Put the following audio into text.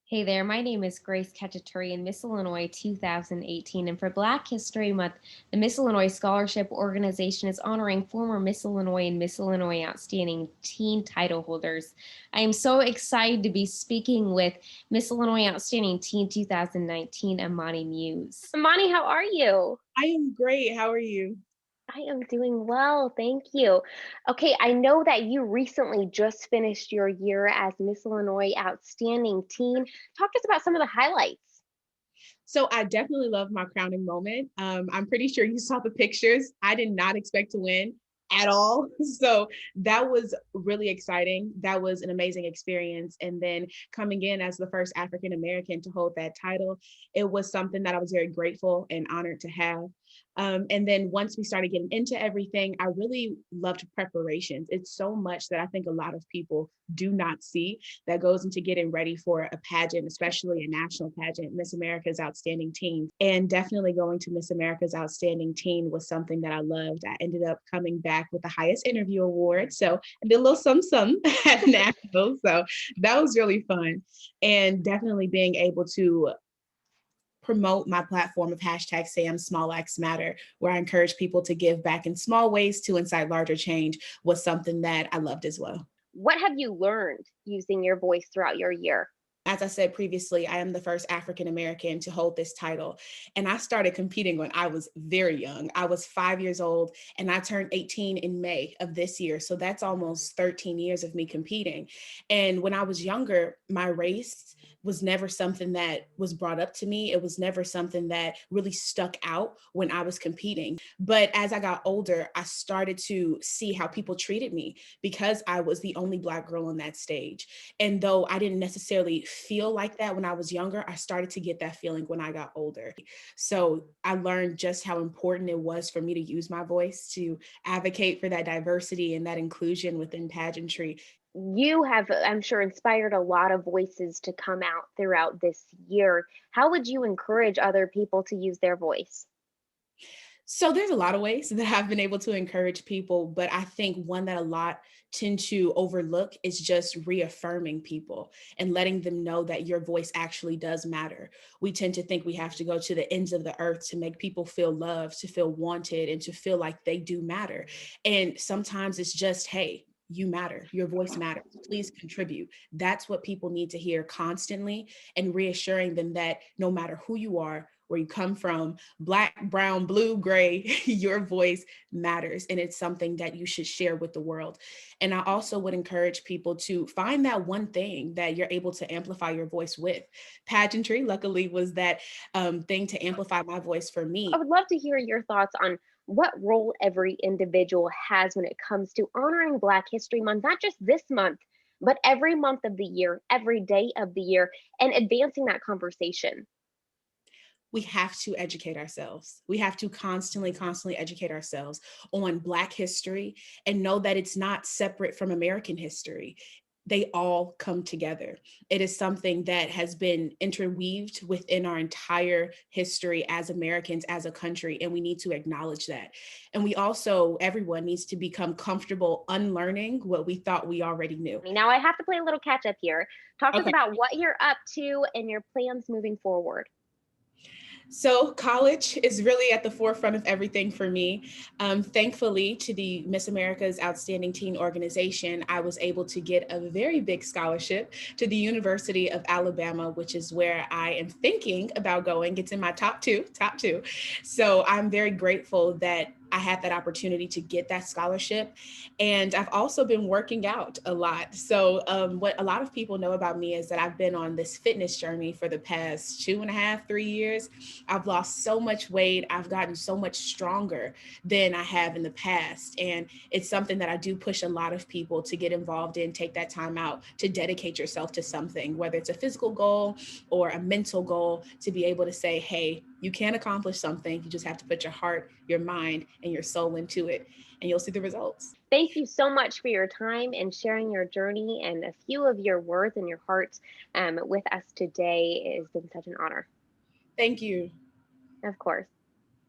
Hey there, my name is Grace Khachaturian, Miss Illinois 2018. And for Black History Month, the Miss Illinois Scholarship Organization is honoring former Miss Illinois and Miss Illinois Outstanding Teen title holders. I am so excited to be speaking with Miss Illinois Outstanding Teen 2019, Imani Muse. Imani, how are you? I am great. How are you? I am doing well, thank you. Okay, I know that you recently just finished your year as Miss Illinois Outstanding Teen. Talk to us about some of the highlights. So I definitely love my crowning moment. I'm pretty sure you saw the pictures. I did not expect to win at all. So that was really exciting. That was an amazing experience. And then coming in as the first African American to hold that title, it was something that I was very grateful and honored to have. And then once we started getting into everything, I really loved preparations. It's so much that I think a lot of people do not see that goes into getting ready for a pageant, especially a national pageant, Miss America's Outstanding Teen. And definitely going to Miss America's Outstanding Teen was something that I loved. I ended up coming back with the highest interview award. So I did a little some at national. So that was really fun. And definitely being able to promote my platform of hashtag Sam Small Acts Matter, where I encourage people to give back in small ways to incite larger change, was something that I loved as well. What have you learned using your voice throughout your year? As I said previously, I am the first African American to hold this title. And I started competing when I was very young. I was 5 years old and I turned 18 in May of this year. So that's almost 13 years of me competing. And when I was younger, my race was never something that was brought up to me. It was never something that really stuck out when I was competing. But as I got older, I started to see how people treated me because I was the only Black girl on that stage. And though I didn't necessarily feel like that when I was younger, I started to get that feeling when I got older. So I learned just how important it was for me to use my voice to advocate for that diversity and that inclusion within pageantry. You have, I'm sure, inspired a lot of voices to come out throughout this year. How would you encourage other people to use their voice? So there's a lot of ways that I've been able to encourage people, but I think one that a lot tend to overlook is just reaffirming people and letting them know that your voice actually does matter. We tend to think we have to go to the ends of the earth to make people feel loved, to feel wanted, and to feel like they do matter. And sometimes it's just, hey, you matter. Your voice matters. Please contribute. That's what people need to hear constantly, and reassuring them that no matter who you are, where you come from, Black, brown, blue, gray, your voice matters. And it's something that you should share with the world. And I also would encourage people to find that one thing that you're able to amplify your voice with. Pageantry, luckily, was that thing to amplify my voice for I me. would love to hear your thoughts on what role every individual has when it comes to honoring Black History Month, not just this month, but every month of the year, every day of the year, and advancing that conversation. We have to educate ourselves. We have to constantly educate ourselves on Black history and know that it's not separate from American history. They all come together. It is something that has been interweaved within our entire history as Americans, as a country, and we need to acknowledge that. And we also, everyone needs to become comfortable unlearning what we thought we already knew. Now, I have to play a little catch up here. Talk to us Okay. about what you're up to and your plans moving forward. So college is really at the forefront of everything for me. Thankfully, to the Miss America's Outstanding Teen organization, I was able to get a very big scholarship to the University of Alabama, which is where I am thinking about going. It's in my top two. So I'm very grateful that I had that opportunity to get that scholarship. And I've also been working out a lot. So, what a lot of people know about me is that I've been on this fitness journey for the past 2.5, 3 years. I've lost so much weight. I've gotten so much stronger than I have in the past. And it's something that I do push a lot of people to get involved in, take that time out to dedicate yourself to something, whether it's a physical goal or a mental goal, to be able to say, hey, you can accomplish something. You just have to put your heart, your mind, and your soul into it, and you'll see the results. Thank you so much for your time and sharing your journey and a few of your words and your heart with us today. It has been such an honor. Thank you. Of course.